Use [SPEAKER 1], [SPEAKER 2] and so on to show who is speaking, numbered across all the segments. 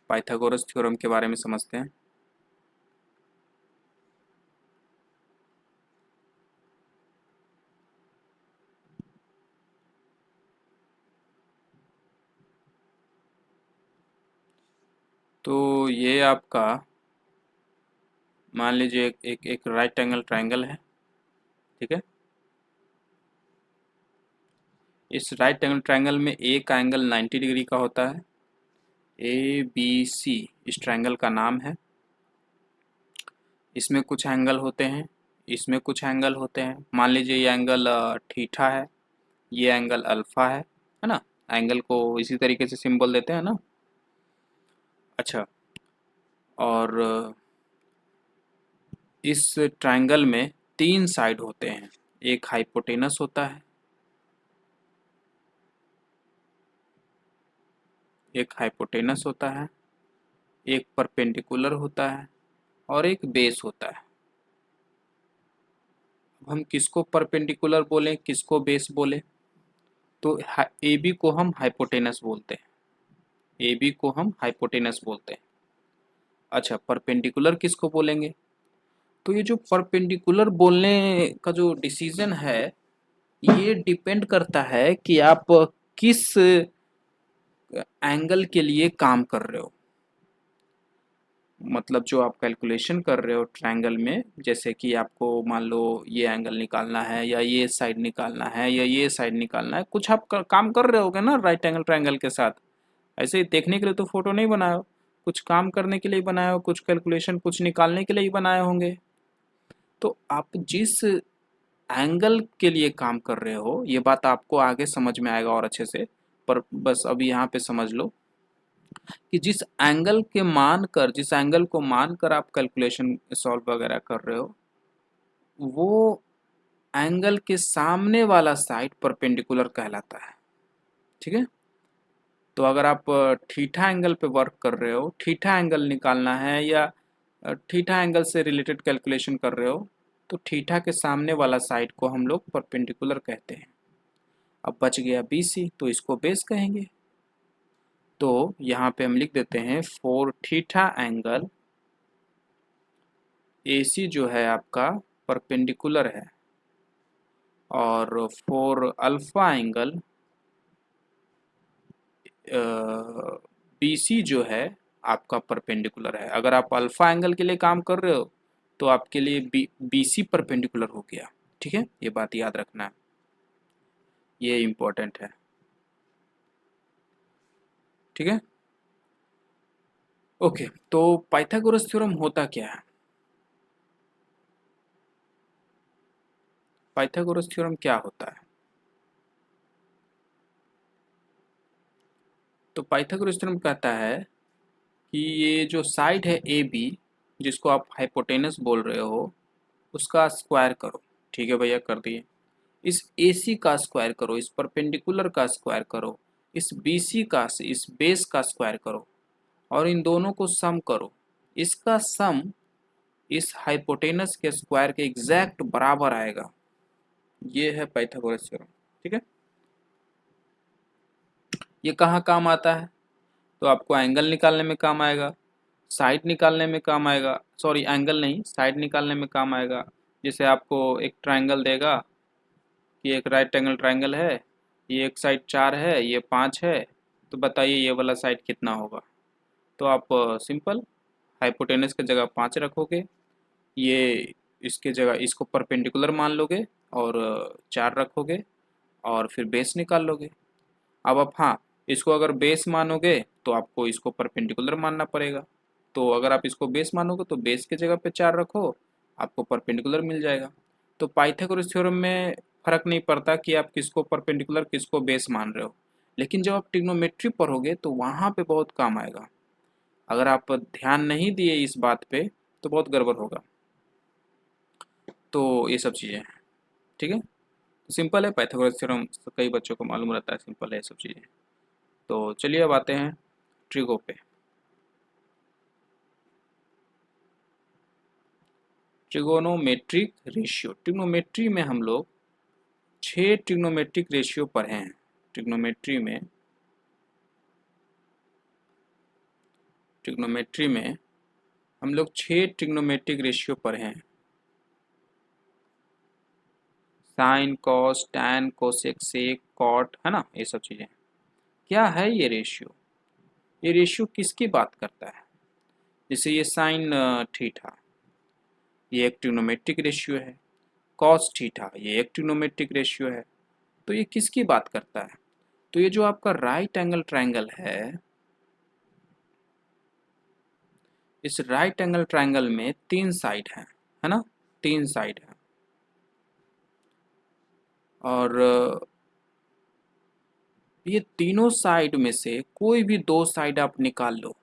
[SPEAKER 1] Pythagoras theorem के बारे में समझते हैं। तो ये आपका मान लीजिए एक राइट एंगल ट्रायंगल है, ठीक है। इस राइट एंगल ट्रायंगल में एक एंगल 90 डिग्री का होता है। ए बी सी इस ट्रायंगल का नाम है। इसमें कुछ एंगल होते हैं, इसमें कुछ एंगल होते हैं। मान लीजिए ये एंगल थीटा है, ये एंगल अल्फा है ना। एंगल को इसी तरीके से सिंबल देते हैं ना। अच्छा, और इस ट्रायंगल में तीन साइड होते हैं। एक हाइपोटेनस होता है, एक हाइपोटेनस होता है, एक परपेंडिकुलर होता है और एक बेस होता है। अब हम किसको परपेंडिकुलर बोलें, किसको बेस बोलें? तो ए बी को हम हाइपोटेनस बोलते हैं, ए बी को हम हाइपोटेनस बोलते हैं। अच्छा, परपेंडिकुलर किसको बोलेंगे? तो ये जो परपेंडिकुलर बोलने का जो डिसीजन है, ये डिपेंड करता है कि आप किस एंगल के लिए काम कर रहे हो। मतलब जो आप कैलकुलेशन कर रहे हो ट्रायंगल में, जैसे कि आपको मान लो ये एंगल निकालना है या ये साइड निकालना है या ये साइड निकालना है, कुछ आप काम कर रहे होगे ना राइट एंगल ट्रायंगल के साथ। ऐसे ही देखने के लिए तो फोटो नहीं बनाए हो, कुछ काम करने के लिए बनाए हो, कुछ कैलकुलेशन कुछ निकालने के लिए ही बनाए होंगे। तो आप जिस एंगल के लिए काम कर रहे हो, ये बात आपको आगे समझ में आएगा और अच्छे से, पर बस अभी यहाँ पे समझ लो कि जिस एंगल को मानकर आप कैलकुलेशन सॉल्व वगैरह कर रहे हो, वो एंगल के सामने वाला साइड परपेंडिकुलर कहलाता है, ठीक है। तो अगर आप थीटा एंगल पे वर्क कर रहे हो, थीटा एंगल निकालना है या थीटा एंगल से रिलेटेड कैलकुलेशन कर रहे हो, तो थीटा के सामने वाला साइड को हम लोग परपेंडिकुलर कहते हैं। अब बच गया बी सी, तो इसको बेस कहेंगे। तो यहाँ पे हम लिख देते हैं for theta angle A C जो है आपका परपेंडिकुलर है, और for alpha angle B C जो है आपका परपेंडिकुलर है। अगर आप अल्फा एंगल के लिए काम कर रहे हो तो आपके लिए बी सी परपेंडिकुलर हो गया, ठीक है। ये बात याद रखना है, ये इम्पोर्टेंट है, ठीक है। ओके, तो पाइथागोरस थ्योरम होता क्या है? पाइथागोरस थ्योरम क्या होता है? तो पाइथागोरस थ्योरम कहता है कि ये जो साइड है ए बी, जिसको आप हाइपोटेनस बोल रहे हो, उसका स्क्वायर करो। ठीक है भैया, कर दिए। इस ए सी का स्क्वायर करो, इस परपेंडिकुलर का स्क्वायर करो, इस बी सी का, इस बेस का स्क्वायर करो, और इन दोनों को सम करो। इसका सम इस हाइपोटेनस के स्क्वायर के एग्जैक्ट बराबर आएगा। ये है पाइथागोरस थ्योरम, ठीक है। ये कहाँ काम आता है? तो आपको एंगल निकालने में काम आएगा, साइड निकालने में काम आएगा, सॉरी एंगल नहीं, साइड निकालने में काम आएगा। जैसे आपको एक ट्रायंगल देगा कि एक राइट एंगल ट्रायंगल है, ये एक साइड 4 है, ये 5 है, तो बताइए ये वाला साइड कितना होगा? तो आप सिंपल हाइपोटेनस की जगह 5 रखोगे, ये इसके जगह इसको परपेंडिकुलर मान लोगे, और 4 रखोगे, और फिर बेस निकाल लोगे। अब आप, हाँ, इसको अगर बेस मानोगे तो आपको इसको परपेंडिकुलर मानना पड़ेगा। तो अगर आप इसको बेस मानोगे तो बेस की जगह पे 4 रखो, आपको परपेंडिकुलर मिल जाएगा। तो पाइथागोरस थ्योरम में फर्क नहीं पड़ता कि आप किसको परपेंडिकुलर किसको बेस मान रहे हो, लेकिन जब आप ट्रिग्नोमेट्री पढ़ोगे तो वहाँ पे बहुत काम आएगा। अगर आप ध्यान नहीं दिए इस बात पे तो बहुत गड़बड़ होगा। तो ये सब चीज़ें हैं, ठीक है। तो सिंपल है पाइथागोरस थ्योरम, कई बच्चों को मालूम रहता है, सिंपल है ये सब चीज़ें। तो चलिए अब आते हैं ट्रिगो पे। ट्रिगोनोमेट्रिक रेशियो, ट्रिग्नोमेट्री में हम लोग 6 ट्रिग्नोमेट्रिक रेशियो पढ़े हैं। ट्रिग्नोमेट्री में ट्रिग्नोमेट्री में हम लोग 6 ट्रिग्नोमेट्रिक रेशियो पढ़े हैं। साइन, कॉस, टैन, कोसेक, सेक, कॉट, है ना, ये सब चीज़ें। क्या है ये रेशियो? ये रेशियो किसकी बात करता है? जैसे ये साइन थीटा, ये एक ट्रिग्नोमेट्रिक रेशियो है। कॉस थीटा, ये एक ट्रिग्नोमेट्रिक रेशियो है। तो ये किसकी बात करता है? तो ये जो आपका राइट एंगल ट्रायंगल है, इस राइट एंगल ट्रायंगल में 3 साइड है ना, 3 साइड है। और ये तीनों साइड में से कोई भी 2 साइड आप निकाल लो,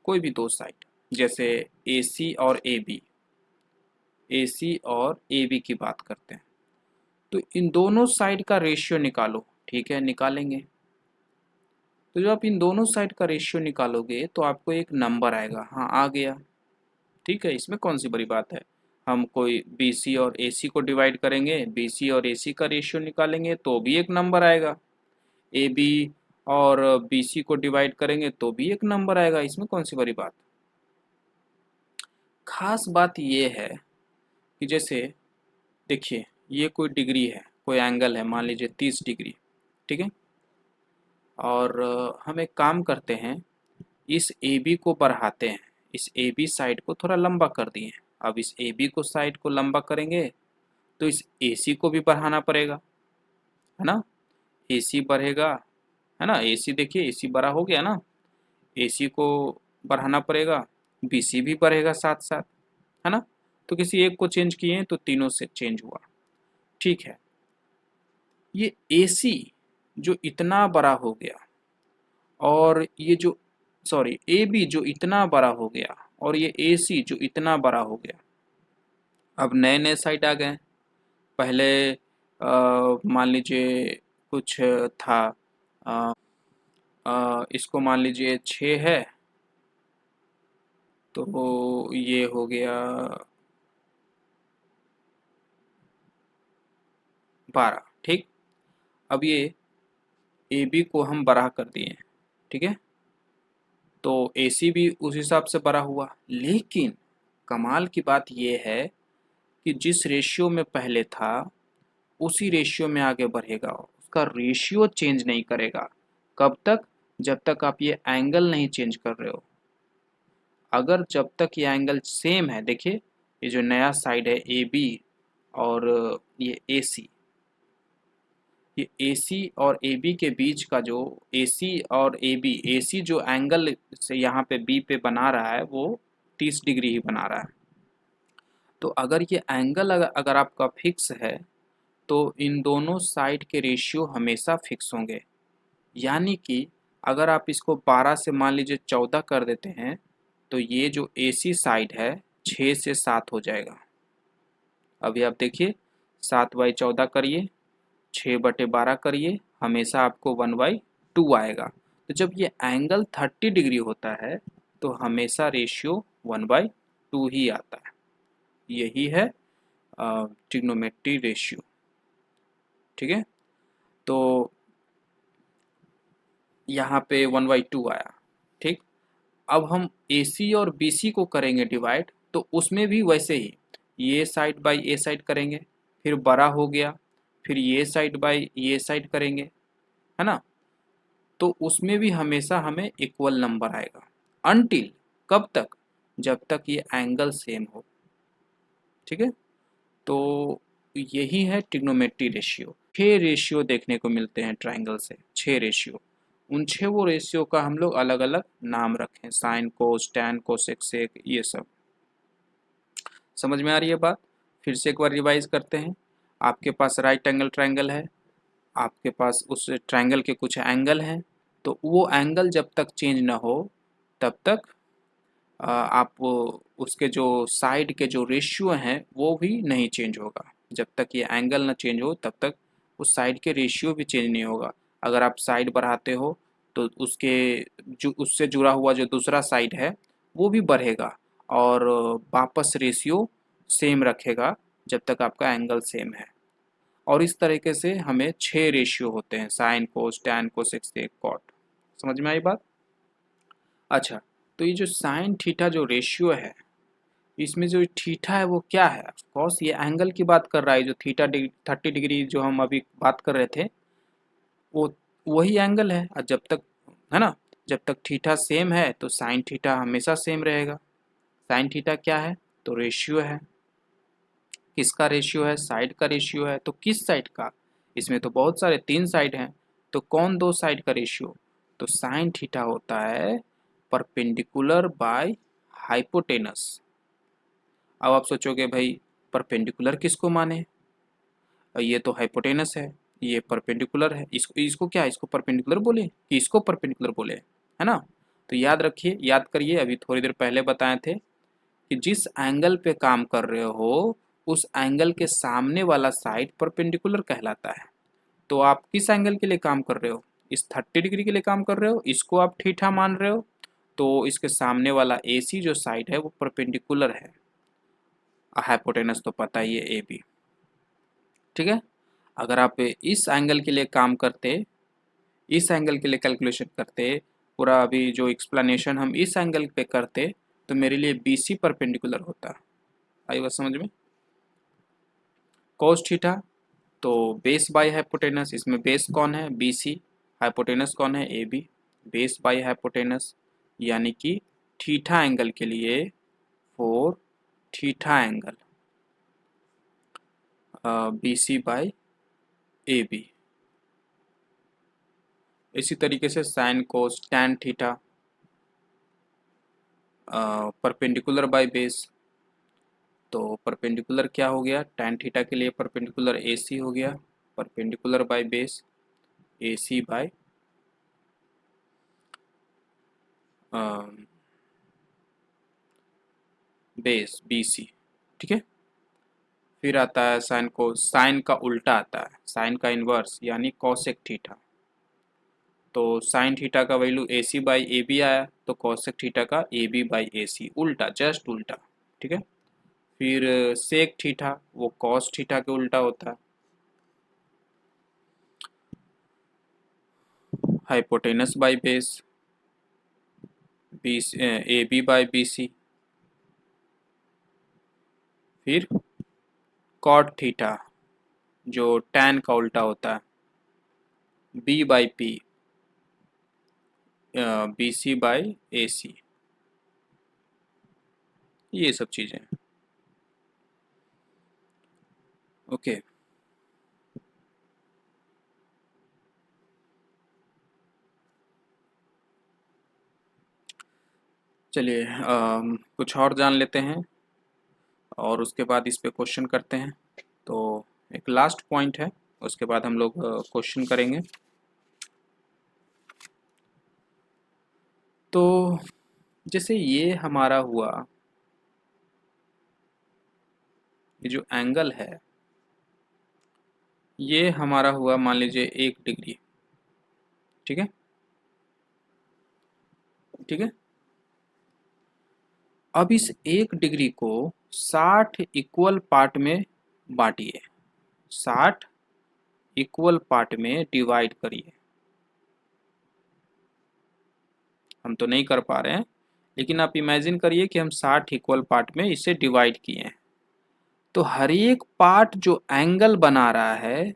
[SPEAKER 1] कोई भी 2 साइड, जैसे AC और AB, AC और AB की बात करते हैं। तो इन दोनों साइड का रेशियो निकालो, ठीक है, निकालेंगे। तो जब आप इन दोनों साइड का रेशियो निकालोगे तो आपको एक नंबर आएगा। हाँ, आ गया, ठीक है, इसमें कौन सी बड़ी बात है। हम कोई BC और AC को डिवाइड करेंगे, BC और AC का रेशियो निकालेंगे तो भी एक नंबर आएगा। AB और BC को डिवाइड करेंगे तो भी एक नंबर आएगा, इसमें कौन सी बड़ी बात। खास बात ये है कि जैसे देखिए, ये कोई डिग्री है, कोई एंगल है, मान लीजिए 30 डिग्री, ठीक है। और हम एक काम करते हैं, इस AB को बढ़ाते हैं, इस AB साइड को थोड़ा लंबा कर दिए। अब इस AB को साइड को लंबा करेंगे तो इस AC को भी बढ़ाना पड़ेगा, है ना। AC बढ़ेगा, है ना, AC देखिए, AC बड़ा हो गया ना, AC को बढ़ाना पड़ेगा, BC भी बढ़ेगा साथ साथ, है ना। तो किसी एक को चेंज किए तो तीनों से चेंज हुआ, ठीक है। ये AC जो इतना बड़ा हो गया और ये जो सॉरी AB जो इतना बड़ा हो गया और ये AC जो इतना बड़ा हो गया, अब नए नए साइड आ गए। पहले मान लीजिए कुछ था, इसको मान लीजिए 6 है, तो ये हो गया 12, ठीक। अब ये AB को हम बड़ा कर दिए, ठीक है, तो AC भी उस हिसाब से बड़ा हुआ। लेकिन कमाल की बात ये है कि जिस रेशियो में पहले था उसी रेशियो में आगे बढ़ेगा, उसका रेशियो चेंज नहीं करेगा। कब तक? जब तक आप ये एंगल नहीं चेंज कर रहे हो। अगर जब तक ये एंगल सेम है, देखिए ये जो नया साइड है AB और ये AC, ये AC और AB के बीच का जो AC और AB, AC जो एंगल से यहाँ पे B पे बना रहा है वो 30 डिग्री ही बना रहा है। तो अगर ये एंगल अगर आपका फिक्स है तो इन दोनों साइड के रेशियो हमेशा फिक्स होंगे। यानी कि अगर आप इसको 12 से मान लीजिए 14 कर देते हैं तो ये जो AC साइड है 6 से 7 हो जाएगा। अभी आप देखिए, 7/14 करिए, 6/12 करिए, हमेशा आपको 1/2 आएगा। तो जब ये एंगल 30 डिग्री होता है तो हमेशा रेशियो 1/2 ही आता है। यही है ट्रिग्नोमेट्री रेशियो, ठीक है। तो यहाँ पे 1/2 आया, ठीक। अब हम AC और BC को करेंगे डिवाइड, तो उसमें भी वैसे ही ये साइड बाय ये साइड करेंगे, फिर बड़ा हो गया, फिर ये साइड बाय ये साइड करेंगे, है ना। तो उसमें भी हमेशा हमें इक्वल नंबर आएगा। अनटिल कब तक? जब तक ये एंगल सेम हो, ठीक है। तो यही है ट्रिग्नोमेट्री रेशियो। 6 रेशियो देखने को मिलते हैं ट्राइंगल से, 6 रेशियो। उन 6 वो रेशियो का हम लोग अलग अलग नाम रखें, साइन, कोस, टैन, कोसेक, सेक, ये सब। समझ में आ रही है बात? फिर से एक बार रिवाइज करते हैं। आपके पास राइट एंगल ट्राइंगल है, आपके पास उस ट्राइंगल के कुछ एंगल हैं, तो वो एंगल जब तक चेंज ना हो तब तक आप उसके जो साइड के जो रेशियो हैं वो भी नहीं चेंज होगा। जब तक ये एंगल ना चेंज हो तब तक उस साइड के रेशियो भी चेंज नहीं होगा। अगर आप साइड बढ़ाते हो तो उसके जो उससे जुड़ा हुआ जो दूसरा साइड है वो भी बढ़ेगा और वापस रेशियो सेम रखेगा जब तक आपका एंगल सेम है। और इस तरीके से हमें 6 रेशियो होते हैं, साइन, कोस, टैन, कोसेक, सेक, कॉट। समझ में आई बात? अच्छा, तो ये जो साइन थीटा जो रेशियो है, इसमें जो थीटा है वो क्या है? ऑफ कोर्स ये एंगल की बात कर रहा है, जो थीटा 30 डिग्री जो हम अभी बात कर रहे थे वो वही एंगल है। और जब तक, है ना, जब तक थीटा सेम है तो साइन थीटा हमेशा सेम रहेगा। साइन थीटा क्या है? तो रेशियो है। किसका रेशियो है? साइड का रेशियो है। तो किस साइड का? इसमें तो बहुत सारे 3 साइड हैं, तो कौन 2 साइड का रेशियो? तो साइन थीटा होता है परपेंडिकुलर बाय हाइपोटेनस। अब आप सोचोगे भाई परपेंडिकुलर किसको माने? ये तो हाइपोटेनस है, ये परपेंडिकुलर है, इसको क्या, इसको परपेंडिकुलर बोले कि इसको परपेंडिकुलर बोले, है ना? तो याद रखिए, याद करिए, अभी थोड़ी देर पहले बताए थे कि जिस एंगल पे काम कर रहे हो उस एंगल के सामने वाला साइड परपेंडिकुलर कहलाता है। तो आप किस एंगल के लिए काम कर रहे हो? इस 30 डिग्री के लिए काम कर रहे हो, इसको आप थीटा मान रहे हो, तो इसके सामने वाला AC जो साइड है वो परपेंडिकुलर है। हाइपोटेनस तो पता ही है AB, ठीक है। अगर आप इस एंगल के लिए काम करते, इस एंगल के लिए कैलकुलेशन करते, पूरा अभी जो एक्सप्लेनेशन हम इस एंगल पे करते, तो मेरे लिए BC परपेंडिकुलर होता। आई बात समझ में? cos थीटा तो बेस बाय हाइपोटेनस, इसमें बेस कौन है? BC, हाइपोटेनस कौन है? AB। बेस बाय हाइपोटेनस यानी कि थीटा एंगल के लिए for theta angle BC by AB। इसी तरीके से sine cos tan theta perpendicular by base, तो परपेंडिकुलर क्या हो गया? टैन थीटा के लिए परपेंडिकुलर AC हो गया, perpendicular by base AC by base BC, ठीक है। फिर आता है साइन को, साइन का उल्टा आता है, साइन का इन्वर्स यानी कॉसेक थीटा। तो साइन थीटा का वैल्यू AC बाई AB आया, तो कॉसेक थीटा का AB बाई AC, उल्टा, जस्ट उल्टा, ठीक है। फिर सेक थीटा वो कॉस थीटा के उल्टा होता है। Hypotenuse by base AB by BC। फिर कॉट थीटा जो टैन का उल्टा होता है, B by P BC by AC, ये सब चीज़ें, ओके। चलिए कुछ और जान लेते हैं और उसके बाद इस पे क्वेश्चन करते हैं। तो एक लास्ट पॉइंट है, उसके बाद हम लोग क्वेश्चन करेंगे। तो जैसे ये हमारा हुआ, ये जो एंगल है ये हमारा हुआ मान लीजिए 1 डिग्री, ठीक है, ठीक है। अब इस 1 डिग्री को 60 इक्वल पार्ट में बांटिए, 60 इक्वल पार्ट में डिवाइड करिए। हम तो नहीं कर पा रहे हैं, लेकिन आप इमेजिन करिए कि हम 60 इक्वल पार्ट में इसे डिवाइड किए हैं। तो हर एक पार्ट जो एंगल बना रहा है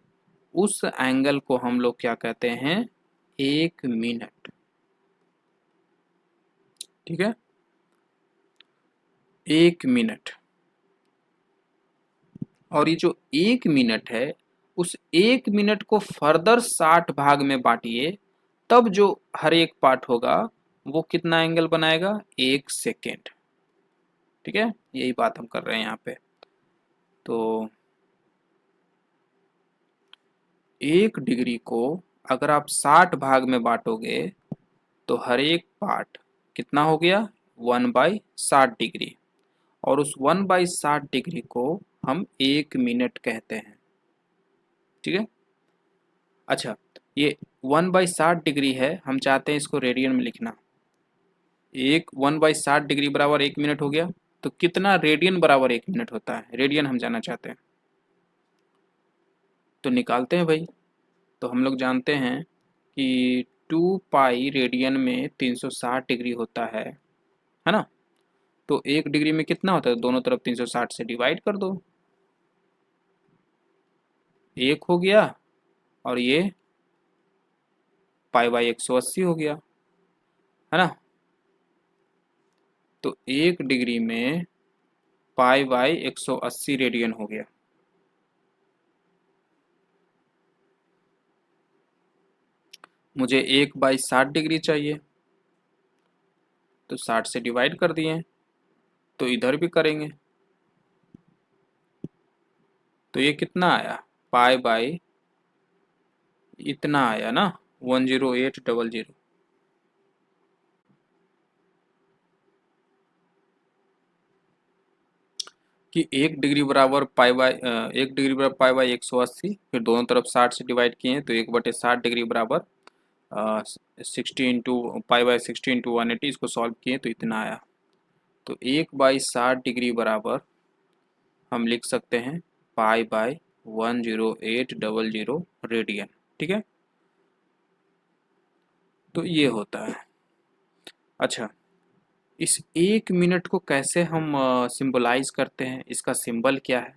[SPEAKER 1] उस एंगल को हम लोग क्या कहते हैं? 1 मिनट, ठीक है, 1 मिनट। और ये जो 1 मिनट है उस 1 मिनट को फर्दर 60 भाग में बांटिए, तब जो हर एक पार्ट होगा वो कितना एंगल बनाएगा? 1 सेकेंड, ठीक है। यही बात हम कर रहे हैं यहाँ पे। तो 1 डिग्री को अगर आप 60 भाग में बांटोगे तो हर एक पार्ट कितना हो गया? 1/60 डिग्री। और उस 1/60 डिग्री को हम 1 मिनट कहते हैं, ठीक है। अच्छा, ये 1/60 डिग्री है, हम चाहते हैं इसको रेडियन में लिखना। 1/60 डिग्री बराबर 1 मिनट हो गया, तो कितना रेडियन बराबर 1 मिनट होता है? रेडियन हम जानना चाहते हैं, तो निकालते हैं भाई। तो हम लोग जानते हैं कि 2 पाई रेडियन में 360 डिग्री होता है, है ना। तो 1 डिग्री में कितना होता है, दोनों तरफ 360 से डिवाइड कर दो, 1 हो गया, और ये पाई बाई 180 हो गया, है ना। तो 1 डिग्री में पाई बाई 180 रेडियन हो गया। मुझे 1/60 डिग्री चाहिए, तो 60 से डिवाइड कर दिए, तो इधर भी करेंगे, तो ये कितना आया, पाई बाई इतना आया ना, 10800। कि 1 डिग्री बराबर पाई बाई 1 डिग्री बराबर पाई बाई 180, फिर दोनों तरफ 60 से डिवाइड किए, तो 1/60 डिग्री बराबर 60 इंटू पाई बाई 60 इंटू 180, इसको सॉल्व किए तो इतना आया। तो 1/60 डिग्री बराबर हम लिख सकते हैं पाई बाई 10800 रेडियन, ठीक है। तो ये होता है। अच्छा, इस 1 मिनट को कैसे हम सिंबलाइज करते हैं, इसका सिंबल क्या है,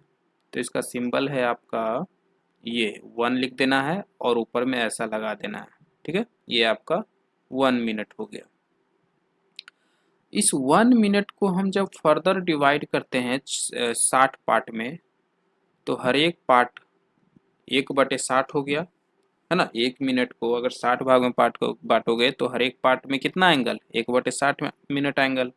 [SPEAKER 1] तो इसका सिंबल है आपका ये 1 लिख देना है और ऊपर में ऐसा लगा देना है, ठीक है। ये आपका 1 मिनट हो गया। इस 1 मिनट को हम जब फर्दर डिवाइड करते हैं 60 पार्ट में, तो हर एक पार्ट 1/60 हो गया, है ना। 1 मिनट को अगर 60 भाग में पार्ट को बांटोगे तो हर एक पार्ट में कितना एंगल, 1/60 मिनट एंगल।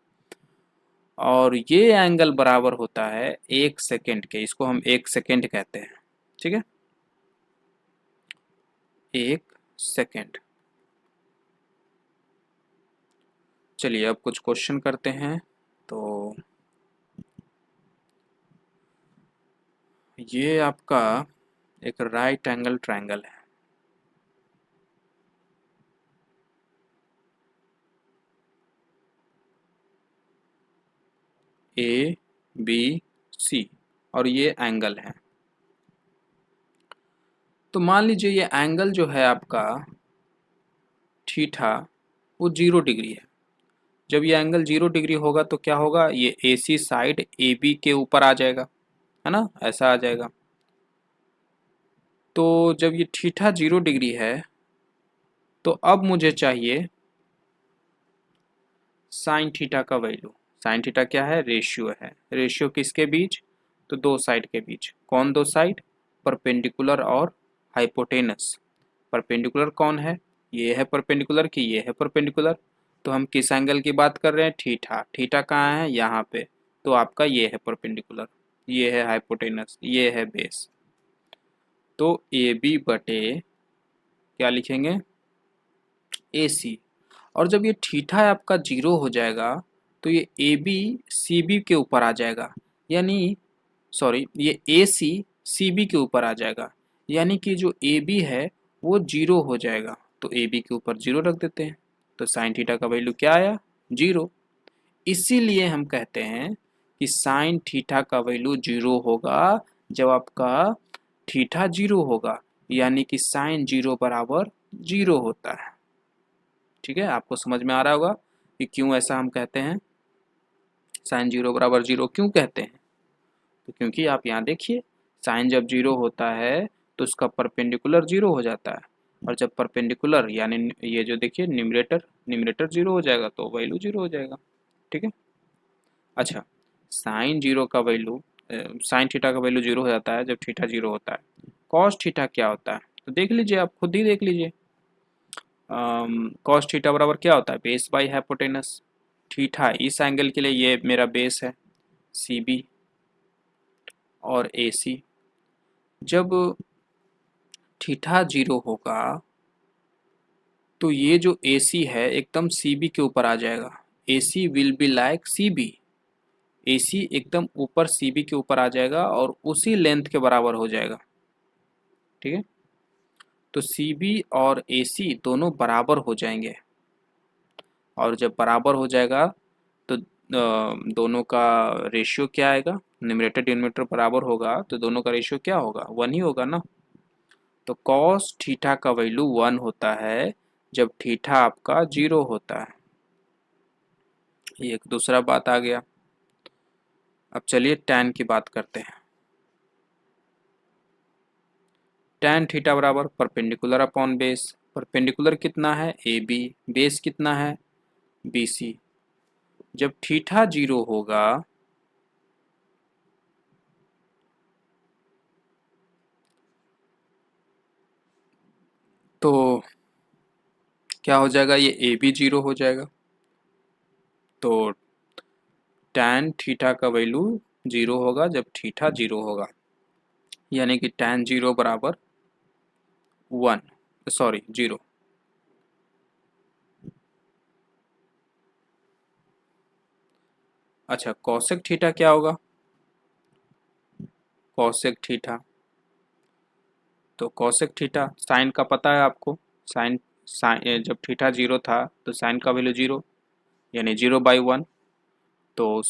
[SPEAKER 1] और ये एंगल बराबर होता है 1 सेकेंड के, इसको हम 1 सेकेंड कहते हैं, ठीक है, 1 सेकेंड। चलिए अब कुछ क्वेश्चन करते हैं। तो ये आपका एक राइट एंगल ट्रायंगल है, ए बी सी, और ये एंगल है। तो मान लीजिए ये एंगल जो है आपका थीटा, वो 0 डिग्री है। जब ये एंगल 0 डिग्री होगा तो क्या होगा, ये ए सी साइड ए बी के ऊपर आ जाएगा, है ना, ऐसा आ जाएगा। तो जब ये थीटा 0 डिग्री है, तो अब मुझे चाहिए साइन थीटा का वैल्यू। साइन थीटा क्या है, रेशियो है। रेशियो किसके बीच, तो दो साइड के बीच। कौन दो साइड, परपेंडिकुलर और हाइपोटेनस। परपेंडिकुलर कौन है, ये है परपेंडिकुलर की ये है परपेंडिकुलर। तो हम किस एंगल की बात कर रहे हैं, थीटा। थीटा कहाँ है, यहाँ पे। तो आपका ये है परपेंडिकुलर, ये है हाइपोटेनस, ये है बेस। तो ए बी बटे क्या लिखेंगे, ए सी। और जब ये थीटा आपका 0 हो जाएगा तो ये ए बी सी बी के ऊपर आ जाएगा, यानी सॉरी ये ए सी सी बी के ऊपर आ जाएगा, यानी कि जो ए बी है वो 0 हो जाएगा। तो ए बी के ऊपर 0 रख देते हैं, तो साइन थीटा का वैल्यू क्या आया, 0। इसीलिए हम कहते हैं कि साइन थीटा का वैल्यू 0 होगा जब आपका थीटा 0 होगा, यानी कि साइन 0 बराबर 0 होता है। ठीक है, आपको समझ में आ रहा होगा कि क्यों ऐसा हम कहते हैं, साइन 0 बराबर 0 क्यों कहते हैं। तो क्योंकि आप यहाँ देखिए, साइन जब 0 होता है तो उसका परपेंडिकुलर 0 हो जाता है, और जब परपेंडिकुलर यानी ये जो देखिए न्यूमरेटर न्यूमरेटर 0 हो जाएगा तो वैल्यू 0 हो जाएगा, ठीक है। अच्छा, साइन 0 का वैल्यू साइन थीटा का वैल्यू 0 हो जाता है जब थीटा 0 होता है। कॉस थीटा क्या होता है, तो देख लीजिए, आप खुद ही देख लीजिए। कॉस थीटा बराबर क्या होता है, बेस बाई हाइपोटेनस। थीटा इस एंगल के लिए ये मेरा बेस है सी बी और ए सी। जब थीटा 0 होगा तो ये जो ए सी है एकदम सी बी के ऊपर आ जाएगा। A C will be like C B, A C एकदम ऊपर सी बी के ऊपर आ जाएगा और उसी लेंथ के बराबर हो जाएगा, ठीक है। तो सी बी और ए सी दोनों बराबर हो जाएंगे, और जब बराबर हो जाएगा तो दोनों का रेशियो क्या आएगा, न्यूमरेटर डिनोमिनेटर बराबर होगा तो दोनों का रेशियो क्या होगा, 1 ही होगा ना। तो कॉस थीटा का वैल्यू 1 होता है जब थीटा आपका 0 होता है। ये एक दूसरा बात आ गया। अब चलिए tan की बात करते हैं। tan थीटा बराबर परपेंडिकुलर अपॉन बेस। परपेंडिकुलर कितना है ए बी, बेस कितना है बी सी। जब थीटा 0 होगा तो क्या हो जाएगा, ये ए बी 0 हो जाएगा। तो tan थीटा का वैल्यू 0 होगा जब थीटा 0 होगा, यानी कि tan 0 बराबर 1, सॉरी 0। अच्छा, cosec थीटा क्या होगा, cosec थीटा, तो cosec थीटा साइन का पता है आपको। साइन साइन जब थीटा 0 था तो साइन का वैल्यू 0, यानी 0/1। तो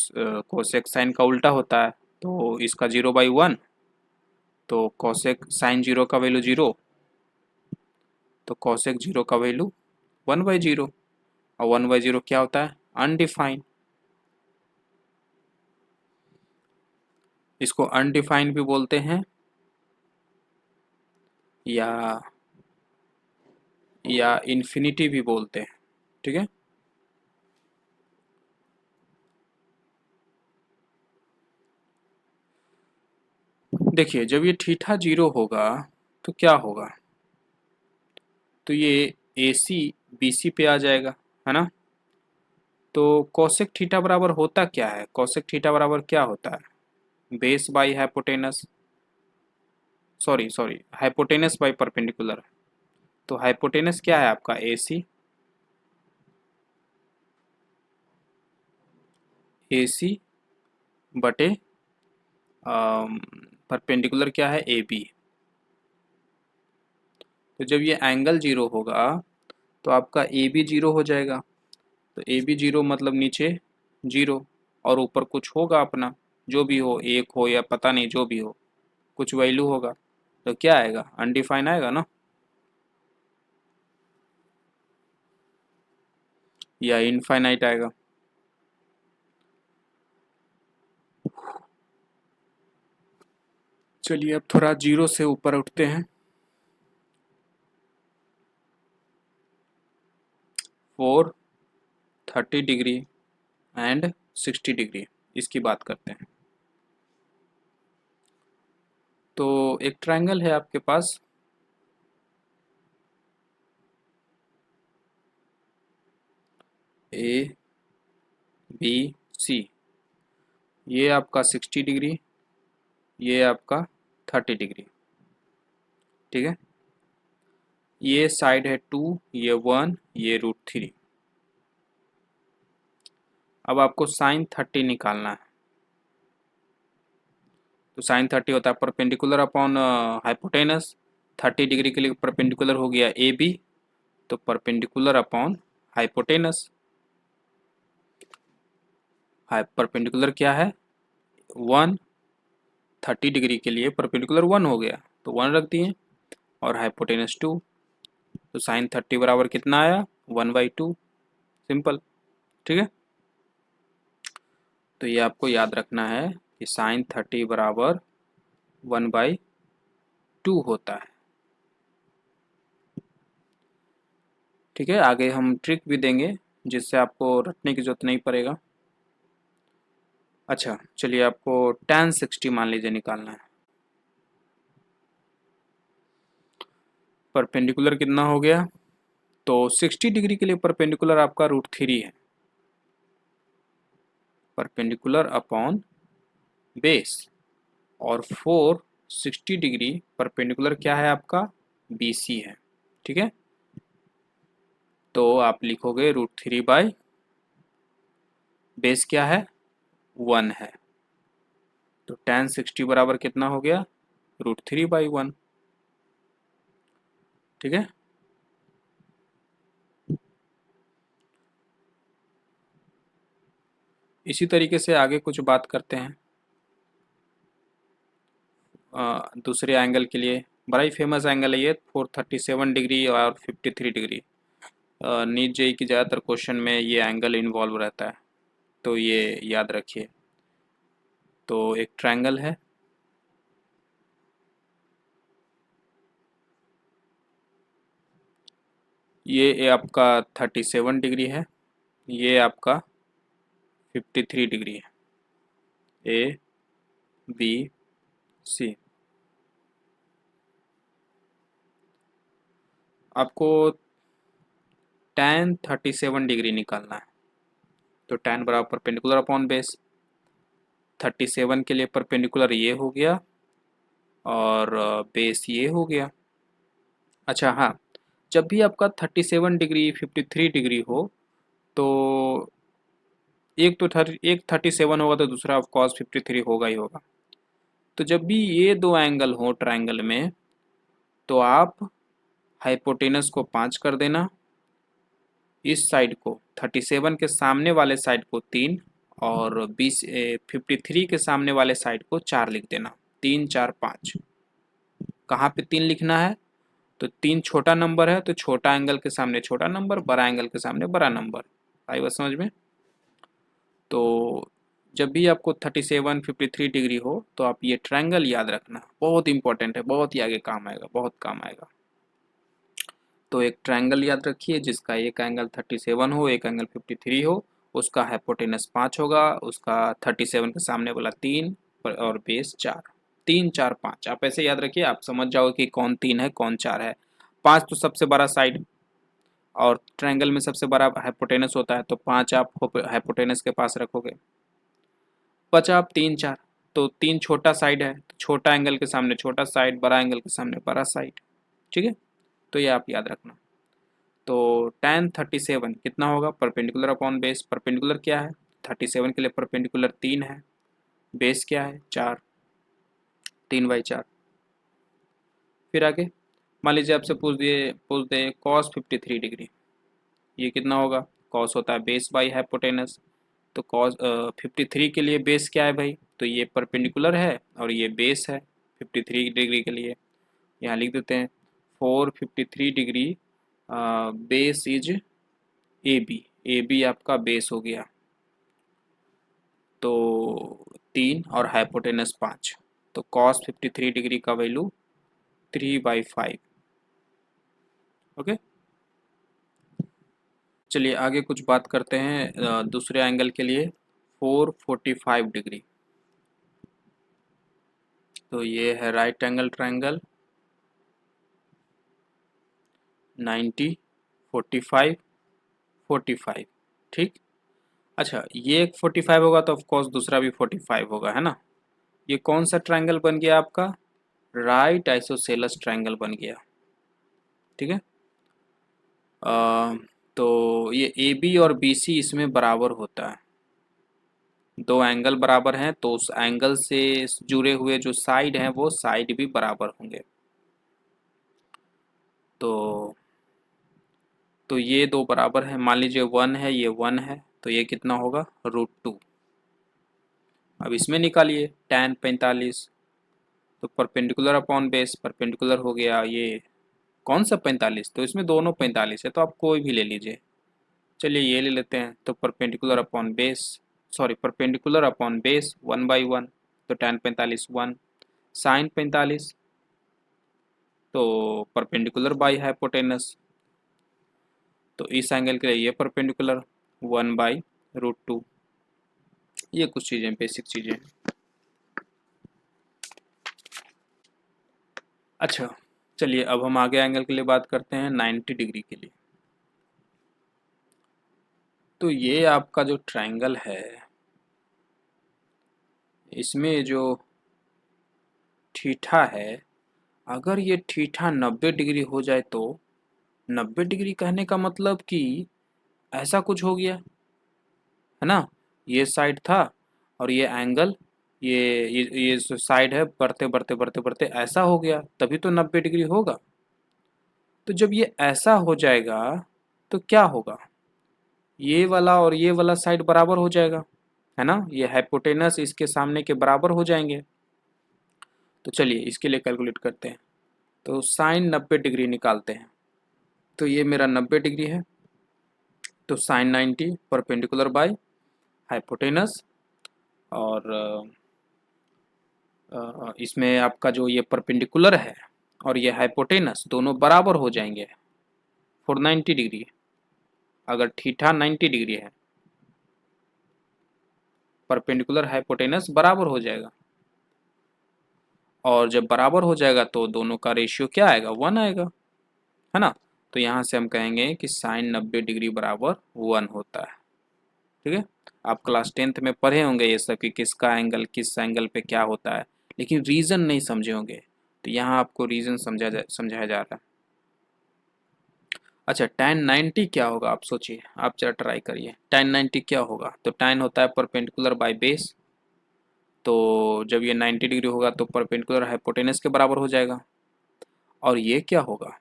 [SPEAKER 1] कोसेक साइन का उल्टा होता है, तो इसका 0/1। तो कोसेक साइन 0 का वैल्यू 0, तो कोसेक 0 का वैल्यू 1/0। और 1/0 क्या होता है, अनडिफाइंड। इसको अनडिफाइंड भी बोलते हैं या इन्फिनिटी भी बोलते हैं, ठीक है। देखिए जब ये थीटा 0 होगा तो क्या होगा, तो ये ए सी बी सी पे आ जाएगा, है ना। तो कोसेक थीटा बराबर होता क्या है, कोसेक थीटा बराबर क्या होता है, base by hypotenuse, sorry hypotenuse by perpendicular. तो हाइपोटेनस क्या है आपका ए सी, ए सी बटे परपेंडिकुलर क्या है ए बी। तो जब ये एंगल 0 होगा तो आपका ए बी 0 हो जाएगा। तो ए बी 0 मतलब नीचे 0 और ऊपर कुछ होगा अपना, जो भी हो, एक हो या पता नहीं, जो भी हो कुछ वैल्यू होगा। तो क्या आएगा, अनडिफाइन आएगा ना, या इनफाइनाइट आएगा। चलिए अब थोड़ा 0 से ऊपर उठते हैं। 4, 30 डिग्री एंड 60 डिग्री, इसकी बात करते हैं। तो एक ट्रायंगल है आपके पास, ए बी सी। ये आपका 60 डिग्री, ये आपका 30 डिग्री, ठीक है। ये साइड है 2, ये 1, ये √3। अब आपको साइन 30 निकालना है। तो साइन 30 होता है परपेंडिकुलर अपॉन हाइपोटेनस। 30 डिग्री के लिए परपेंडिकुलर हो गया ए बी, तो परपेंडिकुलर अपॉन हाइपोटेनस। परपेंडिकुलर क्या है 1, 30 डिग्री के लिए परपेंडिकुलर 1 हो गया तो 1 रख दिए, और हाइपोटेनस 2। तो साइन 30 बराबर कितना आया, 1/2, सिंपल, ठीक है। तो ये आपको याद रखना है कि साइन 30 बराबर 1/2 होता है, ठीक है। आगे हम ट्रिक भी देंगे जिससे आपको रटने की जरूरत नहीं पड़ेगा। अच्छा चलिए, आपको tan 60 मान लीजिए निकालना है। परपेंडिकुलर कितना हो गया, तो 60 डिग्री के लिए परपेंडिकुलर आपका √3 है, परपेंडिकुलर अपॉन बेस। और 460 डिग्री परपेंडिकुलर क्या है आपका बी सी है, ठीक है। तो आप लिखोगे √3 बेस क्या है 1 है, तो tan 60 बराबर कितना हो गया, √3/1, ठीक है। इसी तरीके से आगे कुछ बात करते हैं। दूसरे एंगल के लिए बड़ा ही फेमस एंगल है ये, 437 डिग्री और 53 डिग्री। नीट जेई की ज़्यादातर क्वेश्चन में ये एंगल इन्वॉल्व रहता है। तो ये याद रखिए। तो एक ट्रायंगल है, ये आपका 37 डिग्री है, ये आपका 53 डिग्री है, ए बी सी। आपको tan 37 डिग्री निकालना है। तो tan बराबर परपेंडिकुलर अपॉन बेस, 37 के लिए परपेंडिकुलर ये हो गया और बेस ये हो गया। अच्छा हाँ, जब भी आपका 37 डिग्री 53 डिग्री हो तो एक 37 होगा तो दूसरा ऑफ कोर्स 53 होगा ही होगा। तो जब भी ये दो एंगल हो ट्रायंगल में तो आप हाइपोटेनस को 5 कर देना, इस साइड को 37 के सामने वाले साइड को 3 और 53 के सामने वाले साइड को 4 लिख देना। 3 4 5। कहाँ पे 3 लिखना है? तो 3 छोटा नंबर है तो छोटा एंगल के सामने छोटा नंबर, बड़ा एंगल के सामने बड़ा नंबर। आई बात समझ में? तो जब भी आपको 37 53 डिग्री हो तो आप ये ट्रायंगल याद रखना, बहुत इंपॉर्टेंट है, बहुत ही आगे काम आएगा, बहुत काम आएगा। तो एक ट्रायंगल याद रखिए जिसका एक एंगल 37 हो, एक एंगल 53 हो, उसका हाइपोटेनस 5 होगा, उसका 37 के सामने वाला 3 और बेस 4। 3 4 5 आप ऐसे याद रखिए, आप समझ जाओगे कि कौन 3 है कौन 4 है। 5 तो सबसे बड़ा साइड और ट्रायंगल में सबसे बड़ा हाइपोटेनस होता है, तो 5 आप हाइपोटेनस के पास रखोगे। बचा आप 3 4, तो 3 छोटा साइड है, तो छोटा एंगल के सामने छोटा साइड, बड़ा एंगल के सामने बड़ा साइड। ठीक है, तो ये आप याद रखना। तो tan 37 कितना होगा? Perpendicular upon base. परपेंडिकुलर क्या है? 37 के लिए परपेंडिकुलर 3 है, बेस क्या है? 4, 3/4। फिर आगे मान लीजिए आपसे पूछ दे cos 53 डिग्री, ये कितना होगा? cos होता है बेस बाई हाइपोटेनस। तो cos 53 के लिए बेस क्या है भाई? तो ये परपेंडिकुलर है और ये बेस है 53 डिग्री के लिए। यहाँ लिख देते हैं 453 degree, base is A B, A B आपका बेस हो गया। तो 3 और हाइपोटेनस 5, तो cos 53 डिग्री का वैल्यू 3/5। ओके, चलिए आगे कुछ बात करते हैं दूसरे एंगल के लिए 445 डिग्री। तो ये है राइट एंगल ट्रायंगल, 90 45 45। ठीक, अच्छा ये एक 45 होगा तो ऑफ कोर्स दूसरा भी 45 होगा, है ना। ये कौन सा ट्रायंगल बन गया आपका? राइट आइसोसेलेस ट्रायंगल बन गया। ठीक है, तो ये ए बी और बी सी इसमें बराबर होता है, दो एंगल बराबर हैं तो उस एंगल से जुड़े हुए जो साइड हैं वो साइड भी बराबर होंगे। तो ये दो बराबर हैं, मान लीजिए 1 है, ये 1 है, तो ये कितना होगा? √2। अब इसमें निकालिए tan 45, तो परपेंडिकुलर अपॉन बेस, परपेंडिकुलर हो गया ये कौन सा 45, तो इसमें दोनों 45 है तो आप कोई भी ले लीजिए। चलिए ये ले लेते हैं, तो perpendicular upon base, sorry perpendicular upon base 1/1, तो tan 45 1, साइन 45, तो परपेंडिकुलर बाई हाइपोटेनस, तो इस एंगल के लिए ये परपेंडिकुलर 1/√2। ये कुछ चीज़ें बेसिक चीज़ें हैं। अच्छा चलिए अब हम आगे एंगल के लिए बात करते हैं 90 डिग्री के लिए। तो ये आपका जो ट्रायंगल है इसमें जो थीटा है, अगर ये थीटा 90 डिग्री हो जाए तो 90 डिग्री कहने का मतलब कि ऐसा कुछ हो गया, है ना। ये साइड था और ये एंगल, ये जो साइड है बढ़ते बढ़ते बढ़ते बढ़ते ऐसा हो गया, तभी तो 90 डिग्री होगा। तो जब ये ऐसा हो जाएगा तो क्या होगा? ये वाला और ये वाला साइड बराबर हो जाएगा, है ना, ये हाइपोटेनस इसके सामने के बराबर हो जाएंगे। तो चलिए इसके लिए कैलकुलेट करते हैं, तो साइन 90 डिग्री निकालते हैं। तो ये मेरा 90 डिग्री है, तो साइन 90 परपेंडिकुलर बाय हाइपोटेनस, और इसमें आपका जो ये परपेंडिकुलर है और ये हाइपोटेनस दोनों बराबर हो जाएंगे फॉर 90 डिग्री। अगर थीटा 90 डिग्री है, परपेंडिकुलर हाइपोटेनस बराबर हो जाएगा, और जब बराबर हो जाएगा तो दोनों का रेशियो क्या आएगा, 1 आएगा, है ना। तो यहाँ से हम कहेंगे कि साइन 90 डिग्री बराबर 1 होता है। ठीक है, आप क्लास 10th में पढ़े होंगे ये सब कि किसका एंगल किस एंगल पे क्या होता है, लेकिन रीज़न नहीं समझे होंगे, तो यहाँ आपको रीज़न समझाया जा रहा है। अच्छा, tan 90 क्या होगा, आप सोचिए, आप जरा ट्राई करिए, tan 90 क्या होगा। तो tan होता है परपेंडिकुलर बाय बेस, तो जब ये 90 डिग्री होगा तो परपेंडिकुलर हाइपोटेनस के बराबर हो जाएगा, और ये क्या होगा,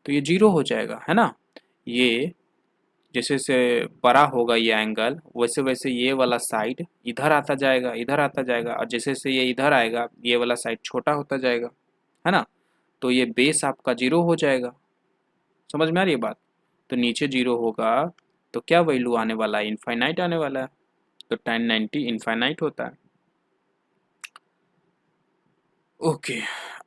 [SPEAKER 1] तो ये जीरो हो जाएगा, है ना। ये जैसे से बड़ा होगा ये एंगल, वैसे वैसे ये वाला साइड इधर आता जाएगा, इधर आता जाएगा, और जैसे से ये इधर आएगा ये वाला साइड छोटा होता जाएगा, है ना। तो ये बेस आपका जीरो हो जाएगा, समझ में आ रही है बात। तो नीचे जीरो होगा तो क्या वैल्यू आने वाला है, इनफाइनाइट आने वाला है, तो tan 90 इनफाइनाइट होता है। ओके,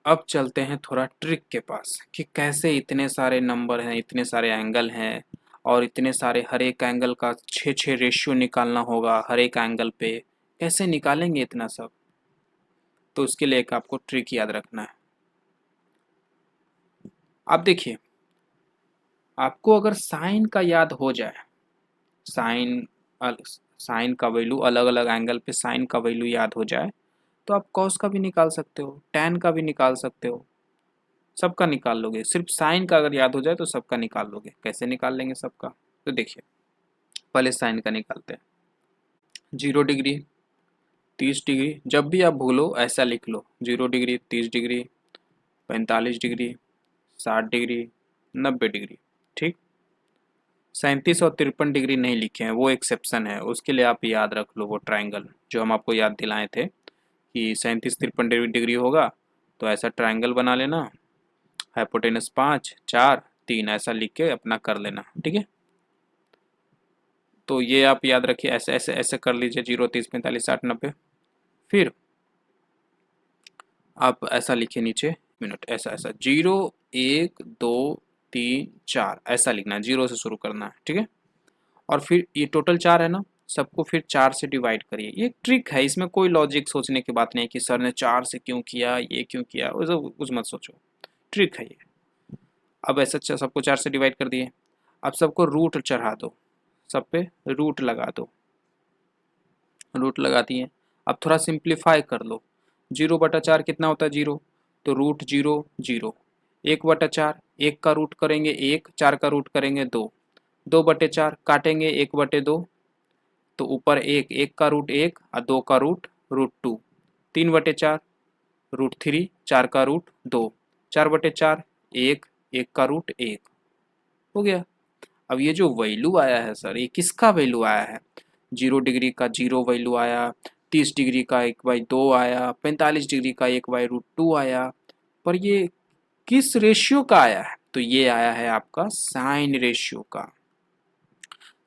[SPEAKER 1] अब चलते हैं थोड़ा ट्रिक के पास कि कैसे इतने सारे नंबर हैं, इतने सारे एंगल हैं, और इतने सारे हर एक एंगल का 6 रेशियो निकालना होगा हर एक एंगल पे, कैसे निकालेंगे इतना सब। तो उसके लिए एक आपको ट्रिक याद रखना है। आप देखिए, आपको अगर साइन का याद हो जाए, साइन साइन का वैल्यू अलग अलग एंगल पे साइन का वैल्यू याद हो जाए, तो आप कॉस का भी निकाल सकते हो, टैन का भी निकाल सकते हो, सबका निकाल लोगे। सिर्फ साइन का अगर याद हो जाए तो सबका निकाल लोगे। कैसे निकाल लेंगे सबका, तो देखिए पहले साइन का निकालते हैं। 0 डिग्री, 30 डिग्री, जब भी आप भूलो ऐसा लिख लो, 0 degree, 30 degree, 45 degree, 60 degree, 90 degree. ठीक, 37 और 53 डिग्री नहीं लिखे हैं, वो एक्सेप्शन है, उसके लिए आप याद रख लो वो ट्राइंगल जो हम आपको याद दिलाए थे कि 37 53 डिग्री होगा, तो ऐसा ट्राइंगल बना लेना, हाइपोटेनस 5 4 3 ऐसा लिख के अपना कर लेना। ठीक है, तो ये आप याद रखिए, ऐसे ऐसे ऐसे कर लीजिए, 0 30 45 60 90। फिर आप ऐसा लिखिए नीचे, मिनट, ऐसा ऐसा 0 1 2 3 4 ऐसा लिखना है, 0 से शुरू करना है। ठीक है, और फिर ये टोटल 4 है ना, सबको फिर 4 से डिवाइड करिए। ये एक ट्रिक है, इसमें कोई लॉजिक सोचने की बात नहीं है कि सर ने 4 से क्यों किया, ये क्यों किया, कुछ मत सोचो, ट्रिक है ये। अब ऐसा सबको 4 से डिवाइड कर दिए, अब सबको रूट चढ़ा दो, सब पे रूट लगा दो, रूट लगा दिए। अब थोड़ा सिंप्लीफाई कर लो, 0/4 कितना होता है, 0, तो रूट 0 0, 1/4, 1 का रूट करेंगे 1, 4 का रूट करेंगे 2, 2/4 काटेंगे 1/2, तो ऊपर 1, 1 का रूट 1 और 2 का रूट √2, 3/4 √3, 4 का रूट 2, 4/4 1, 1 का रूट 1, हो गया। अब ये जो वैल्यू आया है सर, ये किसका वैल्यू आया है, 0 डिग्री का 0 वैल्यू आया, 30 डिग्री का 1/2 आया, 45 डिग्री का 1/√2 आया, पर ये किस रेशियो का आया है, तो ये आया है आपका साइन रेशियो का,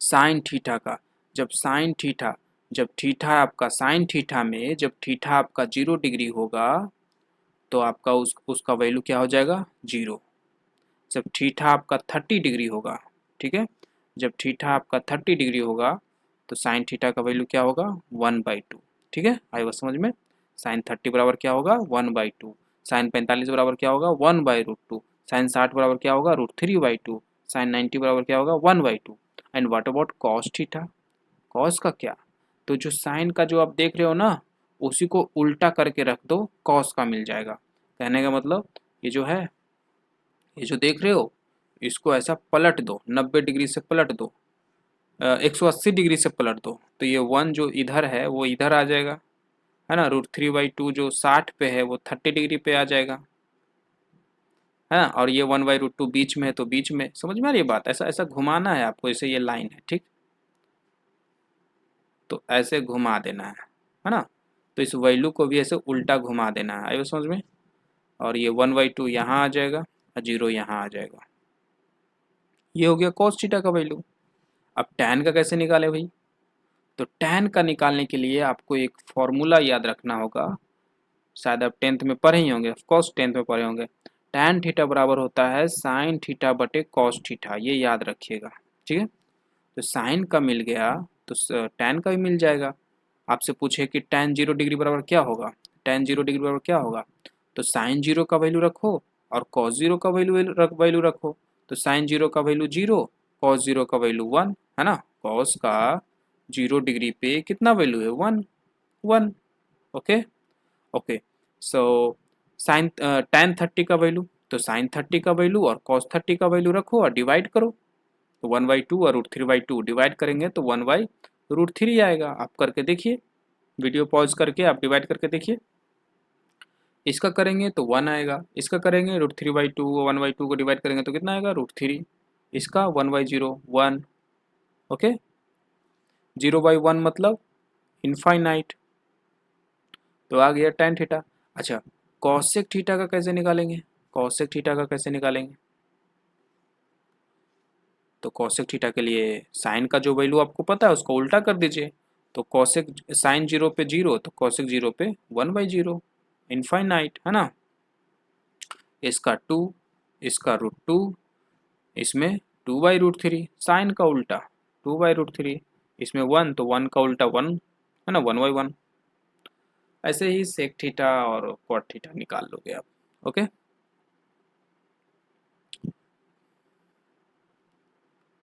[SPEAKER 1] साइन थीटा का। जब थीटा आपका साइन थीटा में, जब थीटा आपका 0 डिग्री होगा तो आपका उसका वैल्यू क्या हो जाएगा, 0। जब थीटा आपका 30 डिग्री होगा, ठीक है, जब थीटा आपका 30 डिग्री होगा तो साइन थीटा का वैल्यू क्या होगा, 1/2। ठीक है, आई बात समझ में। साइन 30 बराबर क्या होगा, 1/2। साइन 45 बराबर क्या होगा, 1/√2। साइन 60 बराबर क्या होगा, √3/2। साइन 90 बराबर क्या होगा, 1/2। And what about cos theta, cos का क्या, तो जो साइन का जो आप देख रहे हो ना, उसी को उल्टा करके रख दो, कॉस का मिल जाएगा। कहने का मतलब ये जो है, ये जो देख रहे हो, इसको ऐसा पलट दो, 90 डिग्री से पलट दो, 180 डिग्री से पलट दो, तो ये 1 जो इधर है वो इधर आ जाएगा, है ना। √3/2 जो 60 पे है वो 30 डिग्री पे आ जाएगा, है ना, और ये 1/√2 बीच में है तो बीच में, समझ में आ रही है बात। ऐसा ऐसा घुमाना है आपको, जैसे ये लाइन है, ठीक, तो ऐसे घुमा देना है ना। तो इस वैल्यू को भी ऐसे उल्टा घुमा देना है, आइए समझ में। और ये 1/2 यहाँ आ जाएगा और 0 यहाँ आ जाएगा, ये हो गया cos थीटा का वैल्यू। अब tan का कैसे निकाले भाई, तो tan का निकालने के लिए आपको एक फॉर्मूला याद रखना होगा, शायद आप 10th में पढ़े ही होंगे, ऑफकोर्स 10th में पढ़े होंगे। tan थीटा बराबर होता है sin थीटा बटे cos थीटा, ये याद रखिएगा, ठीक है। तो sin का मिल गया तो tan का भी मिल जाएगा। आपसे पूछे कि tan 0 डिग्री बराबर क्या होगा, tan 0 डिग्री बराबर क्या होगा, तो sin 0 का वैल्यू रखो और cos 0 का वैल्यू रखो। तो sin 0 का वैल्यू 0, cos 0 का वैल्यू 1 है ना। cos का 0 डिग्री पे कितना वैल्यू है, 1 1। Okay okay. So sine tan 30 का वैल्यू, तो sin 30 का वैल्यू और cos 30 का वैल्यू रखो और डिवाइड करो। तो 1/2 और √3/2 डिवाइड करेंगे तो 1/√3 आएगा। आप करके देखिए, वीडियो पॉज करके आप डिवाइड करके देखिए। इसका करेंगे तो 1 आएगा, इसका करेंगे √3/2, 1/2 को डिवाइड करेंगे तो कितना आएगा, √3। इसका 1/0 1। ओके, 0/1 मतलब इनफाइनाइट। तो आ गया tan थीटा। अच्छा, कॉसेक थीटा का कैसे निकालेंगे, कॉसेक थीटा का कैसे निकालेंगे, तो कॉसेक थीटा के लिए साइन का जो वैल्यू आपको पता है उसको उल्टा कर दीजिए। तो कॉसेक साइन 0 पे 0, तो कॉसेक 0 पे 1/0, इनफाइनाइट है ना। इसका 2, इसका √2, इसमें 2/√3, साइन का उल्टा 2/√3, इसमें 1 तो 1 का उल्टा 1 है ना, 1/1। ऐसे ही सेक थीटा और कॉट थीटा निकाल लोगे आप। ओके।